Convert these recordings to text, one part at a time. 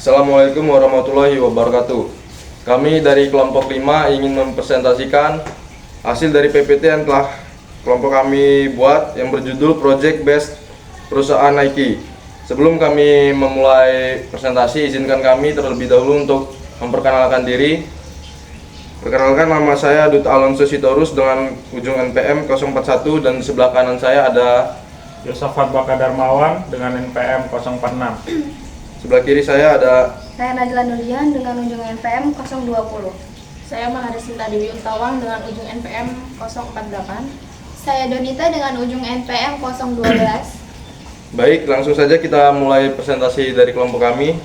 Assalamualaikum warahmatullahi wabarakatuh. Kami dari kelompok 5 ingin mempresentasikan hasil dari PPT yang telah kelompok kami buat yang berjudul Project Based Perusahaan Nike. Sebelum kami memulai presentasi, izinkan kami terlebih dahulu untuk memperkenalkan diri. Perkenalkan, nama saya Dut Alonso Sitorus dengan ujung NPM 041 dan di sebelah kanan saya ada Yosafat Baka Darmawan dengan NPM 046. sebelah kiri saya ada Najla Nurjan dengan ujung NPM 020. Saya Maharisinta Dewi Untawang dengan ujung NPM 048. Saya Donita dengan ujung NPM 012. Baik, langsung saja kita mulai presentasi dari kelompok kami.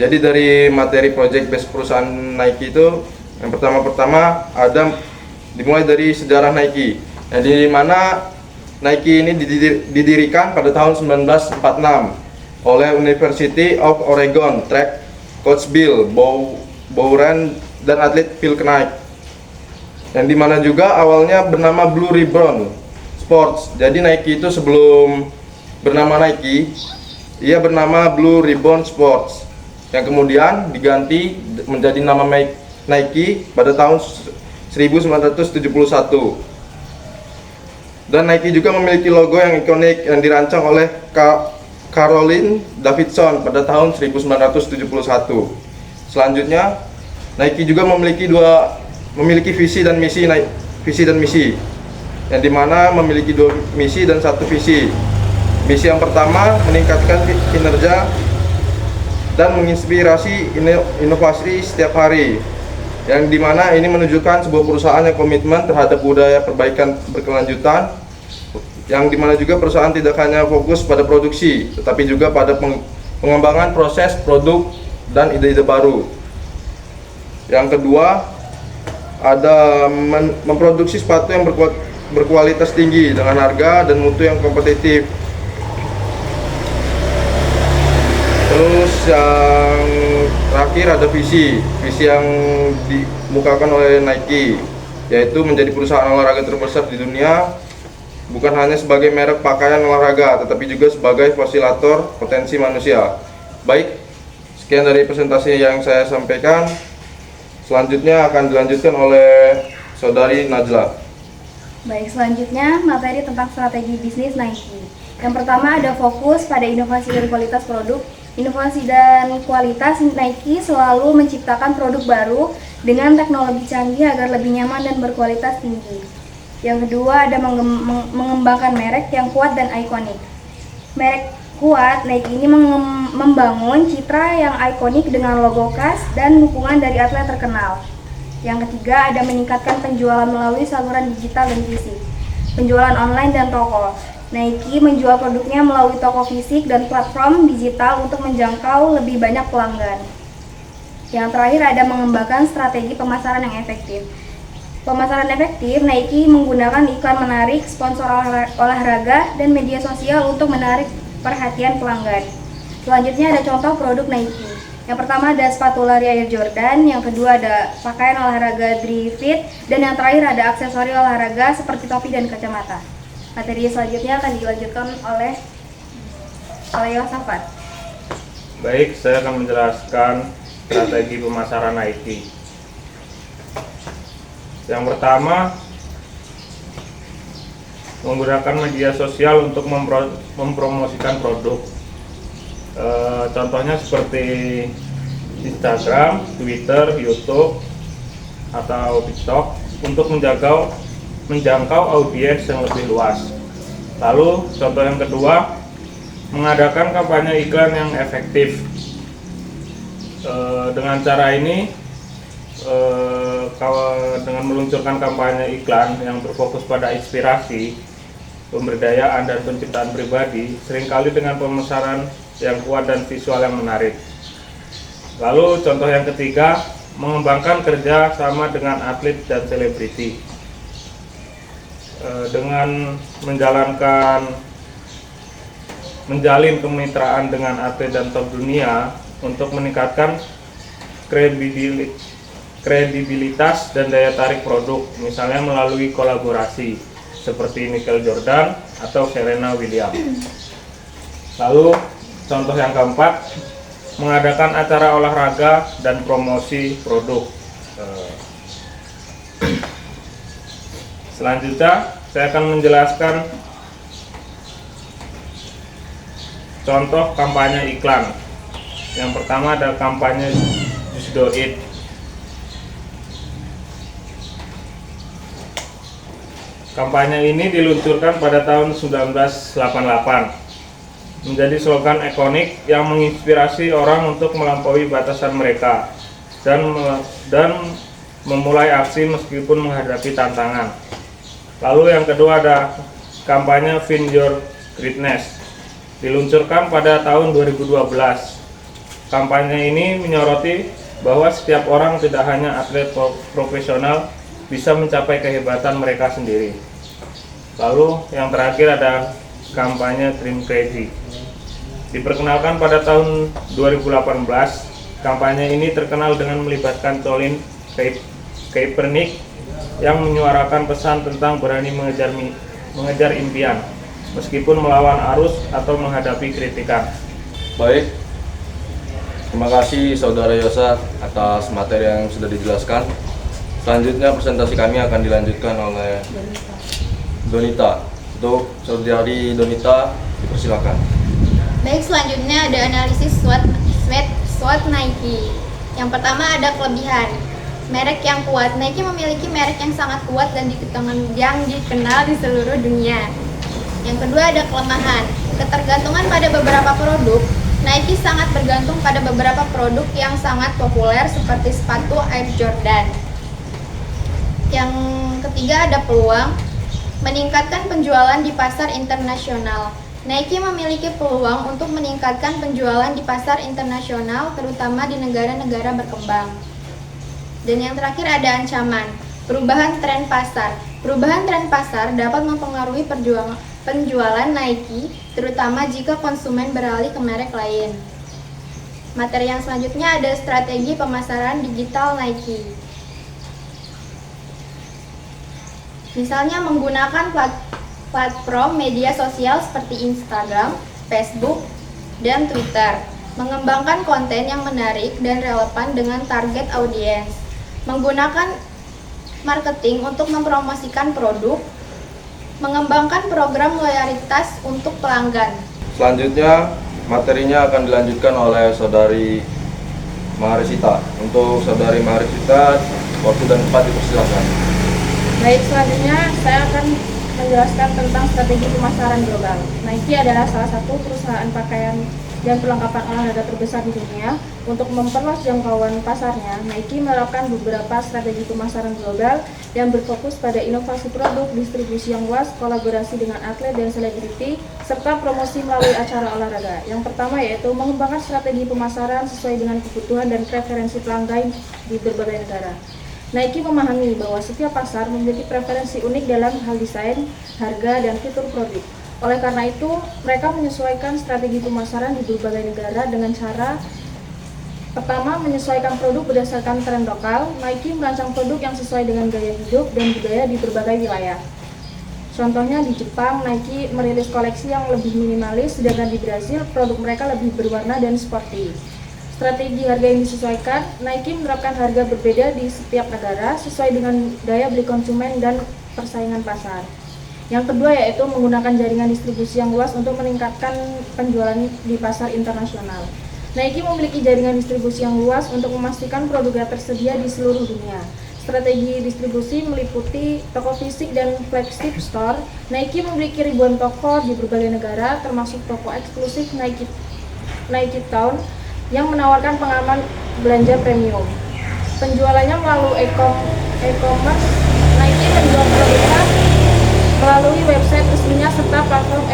Jadi dari materi project based perusahaan Nike itu yang pertama ada dimulai dari sejarah Nike. Di mana Nike ini didirikan pada tahun 1946 oleh University of Oregon Track Coach Bill Bowen dan atlet Phil Knight. Yang dimana juga awalnya bernama Blue Ribbon Sports. Jadi Nike itu sebelum bernama Nike, ia bernama Blue Ribbon Sports, yang kemudian diganti menjadi nama Nike pada tahun 1971. Dan Nike juga memiliki logo yang ikonik yang dirancang oleh Caroline Davidson pada tahun 1971. Selanjutnya, Nike juga memiliki visi dan misi, yang dimana memiliki 2 misi dan 1 visi. Misi yang pertama meningkatkan kinerja dan menginspirasi inovasi setiap hari, yang dimana ini menunjukkan sebuah perusahaan yang komitmen terhadap budaya perbaikan berkelanjutan, yang dimana juga perusahaan tidak hanya fokus pada produksi, tetapi juga pada pengembangan proses produk dan ide-ide baru. Yang kedua, ada memproduksi sepatu yang berkualitas tinggi dengan harga dan mutu yang kompetitif. Terus yang terakhir ada visi yang dimukakan oleh Nike, yaitu menjadi perusahaan olahraga terbesar di dunia, bukan hanya sebagai merek pakaian olahraga, tetapi juga sebagai fasilitator potensi manusia. Baik, sekian dari presentasi yang saya sampaikan. Selanjutnya akan dilanjutkan oleh Saudari Najla. Baik, selanjutnya materi tentang strategi bisnis Nike. Yang pertama ada fokus pada inovasi dan kualitas produk. Inovasi dan kualitas Nike selalu menciptakan produk baru dengan teknologi canggih agar lebih nyaman dan berkualitas tinggi. Yang kedua ada mengembangkan merek yang kuat dan ikonik. Merek kuat Nike ini membangun citra yang ikonik dengan logo khas dan dukungan dari atlet terkenal. Yang ketiga ada meningkatkan penjualan melalui saluran digital dan fisik. Penjualan online dan toko. Nike menjual produknya melalui toko fisik dan platform digital untuk menjangkau lebih banyak pelanggan. Yang terakhir ada mengembangkan strategi pemasaran yang efektif. Pemasaran efektif, Nike menggunakan iklan menarik, sponsor olahraga, dan media sosial untuk menarik perhatian pelanggan. Selanjutnya ada contoh produk Nike. Yang pertama ada sepatu lari Air Jordan, yang kedua ada pakaian olahraga Dri Fit, dan yang terakhir ada aksesori olahraga seperti topi dan kacamata. Materi selanjutnya akan dilanjutkan oleh Yosafat. Baik, saya akan menjelaskan strategi pemasaran Nike. Yang pertama, menggunakan media sosial untuk mempromosikan produk. Contohnya seperti Instagram, Twitter, YouTube, atau TikTok untuk menjangkau audiens yang lebih luas. Lalu contoh yang kedua, mengadakan kampanye iklan yang efektif. Dengan cara ini, dengan meluncurkan kampanye iklan yang berfokus pada inspirasi, pemberdayaan dan penciptaan pribadi, seringkali dengan pemasaran yang kuat dan visual yang menarik. Lalu contoh yang ketiga, mengembangkan kerja sama dengan atlet dan selebriti. Dengan menjalin kemitraan dengan atlet dan top dunia untuk meningkatkan kredibilitas dan daya tarik produk, misalnya melalui kolaborasi seperti Michael Jordan atau Serena Williams. Lalu contoh yang keempat, mengadakan acara olahraga dan promosi produk. Selanjutnya, saya akan menjelaskan contoh kampanye iklan. Yang pertama ada kampanye Just Do It. Kampanye ini diluncurkan pada tahun 1988. Menjadi slogan ikonik yang menginspirasi orang untuk melampaui batasan mereka dan memulai aksi meskipun menghadapi tantangan. Lalu yang kedua ada kampanye Find Your Greatness. Diluncurkan pada tahun 2012. Kampanye ini menyoroti bahwa setiap orang, tidak hanya atlet profesional, bisa mencapai kehebatan mereka sendiri. Lalu yang terakhir ada kampanye Dream Crazy. Diperkenalkan pada tahun 2018, kampanye ini terkenal dengan melibatkan Colin Kaepernick yang menyuarakan pesan tentang berani mengejar impian, meskipun melawan arus atau menghadapi kritikan. Baik, terima kasih Saudara Yosa atas materi yang sudah dijelaskan. Selanjutnya presentasi kami akan dilanjutkan oleh Donita. Untuk Saudari Donita, dipersilakan. Baik, selanjutnya ada analisis SWOT Nike. Yang pertama ada kelebihan. Merek yang kuat. Nike memiliki merek yang sangat kuat dan yang dikenal di seluruh dunia. Yang kedua ada kelemahan. Ketergantungan pada beberapa produk. Nike sangat bergantung pada beberapa produk yang sangat populer seperti sepatu Air Jordan. Yang ketiga ada peluang. Meningkatkan penjualan di pasar internasional. Nike memiliki peluang untuk meningkatkan penjualan di pasar internasional, terutama di negara-negara berkembang. Dan yang terakhir ada ancaman, perubahan tren pasar. Perubahan tren pasar dapat mempengaruhi penjualan Nike, terutama jika konsumen beralih ke merek lain. Materi yang selanjutnya ada strategi pemasaran digital Nike. Misalnya menggunakan platform media sosial seperti Instagram, Facebook, dan Twitter. Mengembangkan konten yang menarik dan relevan dengan target audiens. Menggunakan marketing untuk mempromosikan produk. Mengembangkan program loyalitas untuk pelanggan. Selanjutnya, materinya akan dilanjutkan oleh Saudari Maharisita. Untuk Saudari Maharisita, waktu dan tempat dipersilakan. Baik, selanjutnya saya akan menjelaskan tentang strategi pemasaran global. Nike adalah salah satu perusahaan pakaian dan perlengkapan olahraga terbesar di dunia. Untuk memperluas jangkauan pasarnya, Nike menerapkan beberapa strategi pemasaran global yang berfokus pada inovasi produk, distribusi yang luas, kolaborasi dengan atlet dan selebriti, serta promosi melalui acara olahraga. Yang pertama yaitu mengembangkan strategi pemasaran sesuai dengan kebutuhan dan preferensi pelanggan di berbagai negara. Nike memahami bahwa setiap pasar memiliki preferensi unik dalam hal desain, harga, dan fitur produk. Oleh karena itu, mereka menyesuaikan strategi pemasaran di berbagai negara dengan cara pertama, menyesuaikan produk berdasarkan tren lokal. Nike merancang produk yang sesuai dengan gaya hidup dan budaya di berbagai wilayah. Contohnya di Jepang, Nike merilis koleksi yang lebih minimalis, sedangkan di Brasil, produk mereka lebih berwarna dan sporty. Strategi harga yang disesuaikan, Nike menerapkan harga berbeda di setiap negara sesuai dengan daya beli konsumen dan persaingan pasar. Yang kedua yaitu menggunakan jaringan distribusi yang luas untuk meningkatkan penjualan di pasar internasional. Nike memiliki jaringan distribusi yang luas untuk memastikan produknya tersedia di seluruh dunia. Strategi distribusi meliputi toko fisik dan flagship store. Nike memiliki ribuan toko di berbagai negara, termasuk toko eksklusif Nike Town yang menawarkan pengalaman belanja premium. Penjualannya melalui e-commerce. Nike menjual produknya melalui website resminya serta platform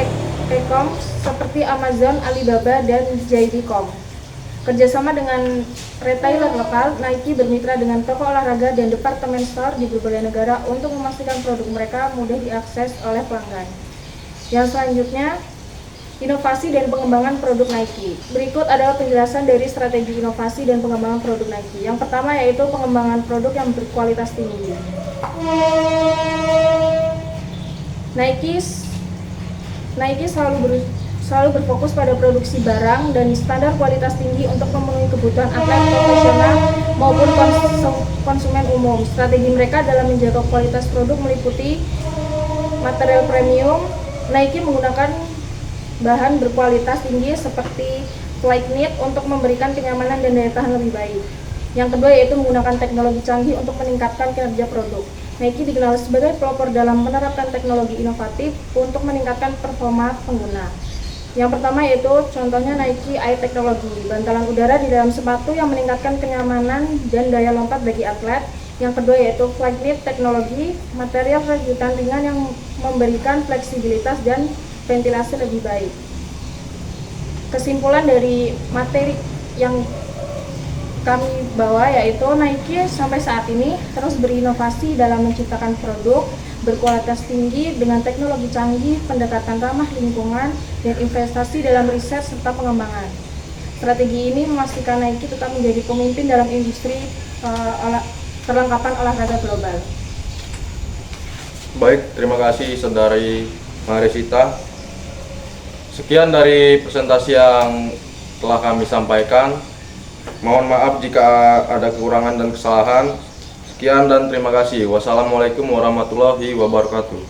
e-commerce seperti Amazon, Alibaba, dan JD.com. Kerjasama dengan retailer lokal, Nike bermitra dengan toko olahraga dan departemen store di berbagai negara untuk memastikan produk mereka mudah diakses oleh pelanggan. Yang selanjutnya, inovasi dan pengembangan produk Nike. Berikut adalah penjelasan dari strategi inovasi dan pengembangan produk Nike. Yang pertama yaitu pengembangan produk yang berkualitas tinggi. Nike selalu berfokus pada produksi barang dan standar kualitas tinggi untuk memenuhi kebutuhan atlet profesional maupun konsumen umum. Strategi mereka dalam menjaga kualitas produk meliputi material premium. Nike menggunakan bahan berkualitas tinggi seperti Flyknit untuk memberikan kenyamanan dan daya tahan lebih baik. Yang kedua yaitu menggunakan teknologi canggih untuk meningkatkan kinerja produk. Nike dikenal sebagai pelopor dalam menerapkan teknologi inovatif untuk meningkatkan performa pengguna. Yang pertama yaitu contohnya Nike Air Technology, bantalan udara di dalam sepatu yang meningkatkan kenyamanan dan daya lompat bagi atlet. Yang kedua yaitu Flyknit Technology, material rajutan ringan yang memberikan fleksibilitas dan ventilasi lebih baik. Kesimpulan dari materi yang kami bawa yaitu Nike sampai saat ini terus berinovasi dalam menciptakan produk berkualitas tinggi dengan teknologi canggih, pendekatan ramah lingkungan, dan investasi dalam riset serta pengembangan. Strategi ini memastikan Nike tetap menjadi pemimpin dalam industri perlengkapan olahraga global. Baik, terima kasih Saudari Marisita. Sekian dari presentasi yang telah kami sampaikan. Mohon maaf jika ada kekurangan dan kesalahan. Sekian dan terima kasih. Wassalamualaikum warahmatullahi wabarakatuh.